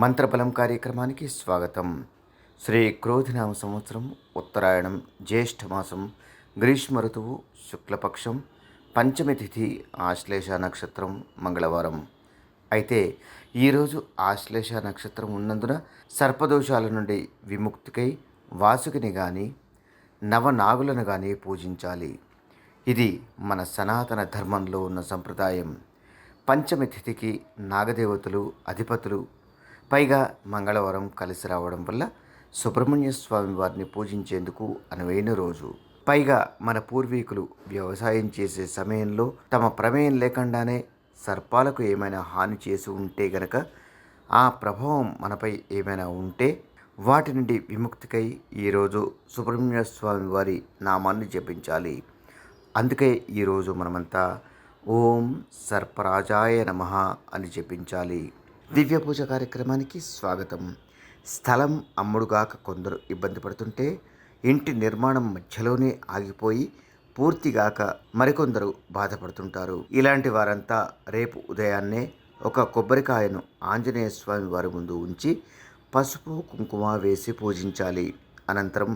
మంత్రబలం కార్యక్రమానికి స్వాగతం. శ్రీ క్రోధినామ సంవత్సరం, ఉత్తరాయణం, జ్యేష్ఠమాసం, గ్రీష్మ ఋతువు, శుక్లపక్షం, పంచమి తిథి, ఆశ్లేష నక్షత్రం, మంగళవారం. అయితే ఈరోజు ఆశ్లేష నక్షత్రం ఉన్నందున సర్పదోషాల నుండి విముక్తికై వాసుకిని కానీ నవనాగులను కానీ పూజించాలి. ఇది మన సనాతన ధర్మంలో ఉన్న సంప్రదాయం. పంచమి తిథికి నాగదేవతలు అధిపతులు, పైగా మంగళవారం కలిసి రావడం వల్ల సుబ్రహ్మణ్య స్వామి వారిని పూజించేందుకు అనువైన రోజు. పైగా మన పూర్వీకులు వ్యవసాయం చేసే సమయంలో తమ ప్రమేయం లేకుండానే సర్పాలకు ఏమైనా హాని చేసి ఉంటే గనక, ఆ ప్రభావం మనపై ఏమైనా ఉంటే వాటి నుండి విముక్తికై ఈరోజు సుబ్రహ్మణ్య స్వామి వారి నామాన్ని జపించాలి. అందుకే ఈరోజు మనమంతా ఓం సర్పరాజాయ నమః అని జపించాలి. దివ్య పూజ కార్యక్రమానికి స్వాగతం. స్థలం అమ్ముడుగాక కొందరు ఇబ్బంది పడుతుంటే ఇంటి నిర్మాణం మధ్యలోనే ఆగిపోయి పూర్తిగాక మరికొందరు బాధపడుతుంటారు. ఇలాంటి వారంతా రేపు ఉదయాన్నే ఒక కొబ్బరికాయను ఆంజనేయ స్వామి వారి ముందు ఉంచి పసుపు కుంకుమ వేసి పూజించాలి. అనంతరం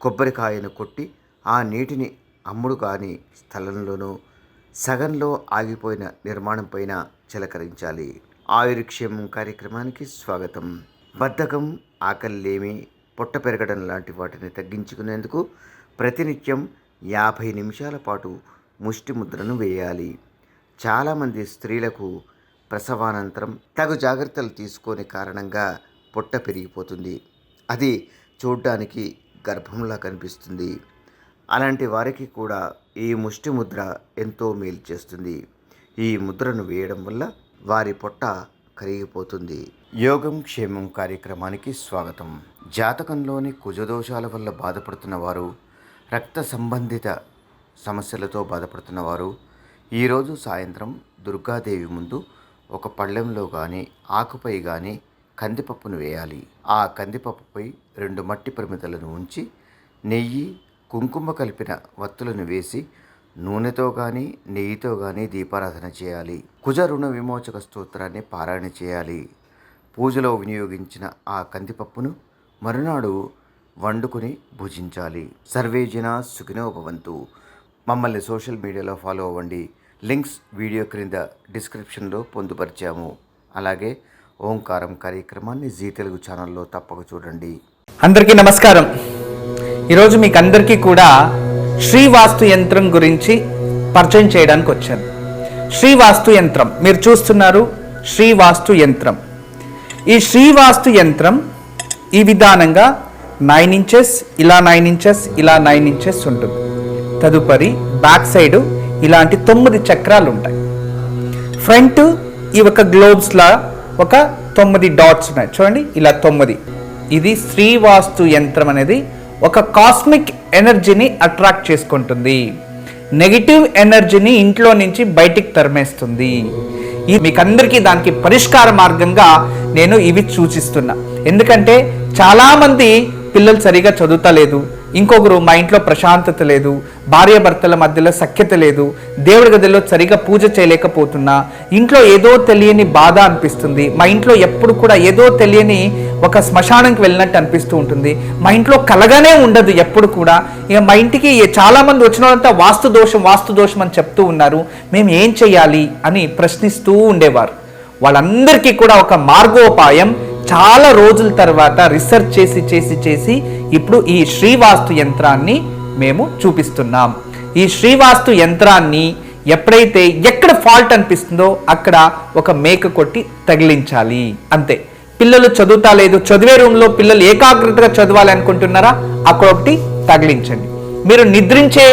కొబ్బరికాయను కొట్టి ఆ నీటిని అమ్ముడు కాని స్థలంలోనూ సగంలో ఆగిపోయిన నిర్మాణం పైన చిలకరించాలి. ఆయుర్క్షేమం కార్యక్రమానికి స్వాగతం. బద్ధకం, ఆకలిలేమి, పొట్ట పెరగడం లాంటి వాటిని తగ్గించుకునేందుకు ప్రతినిత్యం 50 నిమిషాల పాటు ముష్టి ముద్రను వేయాలి. చాలామంది స్త్రీలకు ప్రసవానంతరం తగు జాగ్రత్తలు తీసుకోని కారణంగా పొట్ట పెరిగిపోతుంది. అది చూడ్డానికి గర్భంలా కనిపిస్తుంది. అలాంటి వారికి కూడా ఈ ముష్టి ముద్ర ఎంతో మేలు చేస్తుంది. ఈ ముద్రను వేయడం వల్ల వారి పొట్ట కరిగిపోతుంది. యోగం క్షేమం కార్యక్రమానికి స్వాగతం. జాతకంలోని కుజదోషాల వల్ల బాధపడుతున్న వారు, రక్త సంబంధిత సమస్యలతో బాధపడుతున్న వారు ఈరోజు సాయంత్రం దుర్గాదేవి ముందు ఒక పళ్ళెంలో కానీ ఆకుపై కానీ కందిపప్పును వేయాలి. ఆ కందిపప్పుపై 2 మట్టి ప్రమిదలను ఉంచి నెయ్యి, కుంకుమ కలిపిన వత్తులను వేసి నూనెతో కానీ నెయ్యితో కానీ దీపారాధన చేయాలి. కుజ రుణ విమోచక స్తోత్రాన్ని పారాయణ చేయాలి. పూజలో వినియోగించిన ఆ కందిపప్పును మరునాడు వండుకొని భుజించాలి. సర్వే జనా సుఖినో భవంతు. మమ్మల్ని సోషల్ మీడియాలో ఫాలో అవ్వండి. లింక్స్ వీడియో క్రింద డిస్క్రిప్షన్లో పొందుపరిచాము. అలాగే ఓంకారం కార్యక్రమాన్ని జీ తెలుగు ఛానల్లో తప్పక చూడండి. అందరికీ నమస్కారం. ఈరోజు మీకు అందరికీ కూడా శ్రీవాస్తు యంత్రం గురించి పరిచయం చేయడానికి వచ్చాను. శ్రీవాస్తు యంత్రం మీరు చూస్తున్నారు. శ్రీవాస్తు యంత్రం, ఈ శ్రీవాస్తు యంత్రం ఈ విధానంగా 9 ఇంచెస్, ఇలా 9 ఇంచెస్, ఇలా 9 ఇంచెస్ ఉంటుంది. తదుపరి బ్యాక్ సైడ్ ఇలాంటి 9 చక్రాలు ఉంటాయి. ఫ్రంట్ ఈ ఒక గ్లోబ్స్లా ఒక 9 డాట్స్ ఉన్నాయి చూడండి, ఇలా 9. ఇది శ్రీవాస్తు యంత్రం అనేది ఒక కాస్మిక్ ఎనర్జీని అట్రాక్ట్ చేసుకుంటుంది. నెగిటివ్ ఎనర్జీని ఇంట్లో నుంచి బయటికి తరిమేస్తుంది. మీకందరికీ దానికి పరిష్కార మార్గంగా నేను ఇవి సూచిస్తున్నా. ఎందుకంటే చాలామంది పిల్లలు సరిగా చదువుతలేదు, ఇంకొకరు మా ఇంట్లో ప్రశాంతత లేదు, భార్యాభర్తల మధ్యలో సఖ్యత లేదు, దేవుడి గదిలో సరిగా పూజ చేయలేకపోతున్నా, ఇంట్లో ఏదో తెలియని బాధ అనిపిస్తుంది, మా ఇంట్లో ఎప్పుడు కూడా ఏదో తెలియని ఒక శ్మశానంకి వెళ్ళినట్టు అనిపిస్తూ ఉంటుంది, మా ఇంట్లో కలగానే ఉండదు ఎప్పుడు కూడా, ఇక మా ఇంటికి చాలామంది వచ్చిన వాళ్ళంతా వాస్తు దోషం అని చెప్తూ ఉన్నారు, మేము ఏం చేయాలి అని ప్రశ్నిస్తూ ఉండేవారు. వాళ్ళందరికీ కూడా ఒక మార్గోపాయం చాలా రోజుల తర్వాత రీసెర్చ్ చేసి ఇప్పుడు ఈ శ్రీవాస్తు యంత్రాన్ని మేము చూపిస్తున్నాం. ఈ శ్రీవాస్తు యంత్రాన్ని ఎప్పుడైతే ఎక్కడ ఫాల్ట్ అనిపిస్తుందో అక్కడ ఒక మేక కొట్టి తగిలించాలి, అంతే. పిల్లలు చదువుతా లేదు, చదివే రూమ్లో పిల్లలు ఏకాగ్రతగా చదవాలి అనుకుంటున్నారా, అక్కడ ఒకటి తగిలించండి. మీరు నిద్రించే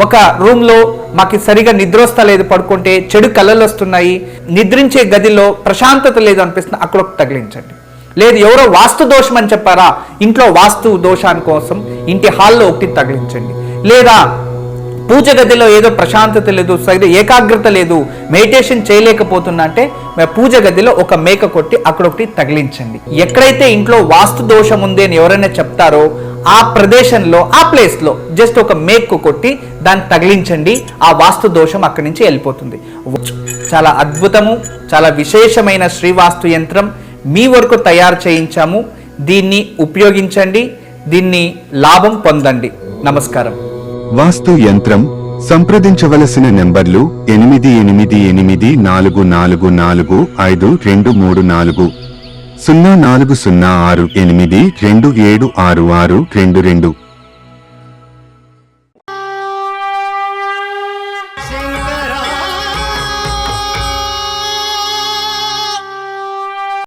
ఒక రూమ్లో మాకు సరిగా నిద్ర వస్తా లేదు, పడుకుంటే చెడు కళలు వస్తున్నాయి, నిద్రించే గదిలో ప్రశాంతత లేదు అనిపిస్తుంది, అక్కడ ఒకటి తగిలించండి. లేదు ఎవరో వాస్తు దోషం అని చెప్పారా, ఇంట్లో వాస్తు దోషాని కోసం ఇంటి హాల్లో ఒకటి తగిలించండి. లేదా పూజ గదిలో ఏదో ప్రశాంతత లేదు, సరిగ్గా ఏకాగ్రత లేదు, మెడిటేషన్ చేయలేకపోతున్నా అంటే పూజ గదిలో ఒక మేక కొట్టి అక్కడ ఒకటి తగిలించండి. ఎక్కడైతే ఇంట్లో వాస్తు దోషం ఉంది అని ఎవరైనా చెప్తారో ఆ ప్రదేశంలో, ఆ ప్లేస్లో జస్ట్ ఒక మేకు కొట్టి దాన్ని తగిలించండి. ఆ వాస్తు దోషం అక్కడి నుంచి వెళ్ళిపోతుంది. చాలా అద్భుతము, చాలా విశేషమైన శ్రీవాస్తు యంత్రం. మీ వరకు తయారు చేయించాము. దీన్ని ఉపయోగించండి, దీన్ని లాభం పొందండి. నమస్కారం. వాస్తు యంత్రం సంప్రదించవలసిన నెంబర్లు 8884452334 040682766622.